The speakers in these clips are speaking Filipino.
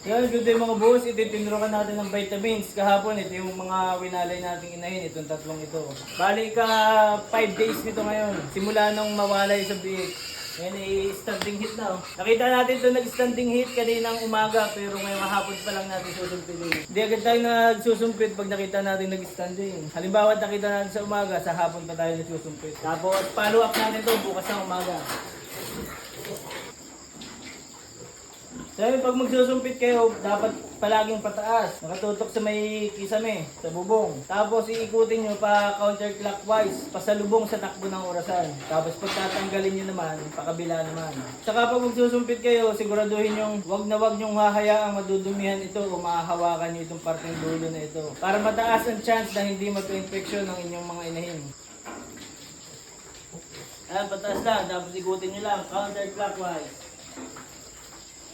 Yan, good day mga boss. Ititinrukan natin ng vitamins. Kahapon, ito yung mga winalay nating inahin. Itong tatlong ito. Bali ka 5 days nito ngayon. Simula nung mawalay sa biik. Yan ay standing heat na. Oh. Nakita natin ito nag-standing heat kaninang umaga. Pero ngayong hapon pa lang natin susumpitin. Hindi agad tayo nagsusumpit pag nakita natin nag-standing. Halimbawa, nakita natin sa umaga, sa hapon pa tayo nagsusumpit. Tapos, follow up natin ito bukas ng umaga. Sabi, pag magsusumpit kayo, dapat palaging pataas. Nakatutok sa may kisame, sa bubong. Tapos iikutin nyo pa counterclockwise, pasalubong sa takbo ng orasan. Tapos pagtatanggalin nyo naman, pakabila naman. Saka pag magsusumpit kayo, siguraduhin yung wag nyong hahayaang madudumihan ito o mahahawakan nyo itong parteng dulo na ito. Para mataas ang chance na hindi magka-infection ng inyong mga inahin. Ayan, pataas lang. Tapos ikutin nyo lang, counterclockwise.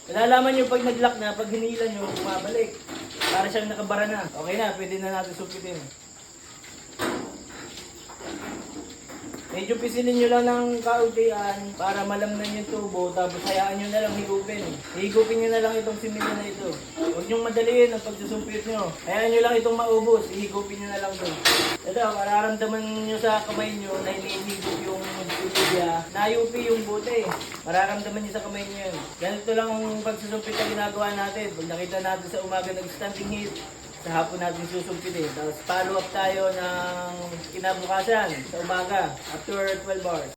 Nalalaman nyo pag nag-lock na, pag hinila nyo, bumabalik. Para siyang nakabara na. Okay na, pwede na natin sumpitin. Medyo pisilin nyo lang ng kauntian para malamnan yung tubo, tapos hayaan nyo na lang higupin. Higupin nyo na lang itong similya na ito. Huwag nyong madaliin ang pagsusumpit nyo. Hayaan nyo lang itong maubos, higupin nyo na lang ito. Ito, mararamdaman nyo sa kamay nyo na hinihigop yung similya. Nayupi yung buti. Mararamdaman nyo sa kamay nyo yun. Ganito lang ang pagsusumpit na ginagawa natin. Pag nakita natin sa umaga nag-standing heat, sa hapon natin susumpitin. Tapos follow up tayo ng kinabukasan sa umaga after 12 hours.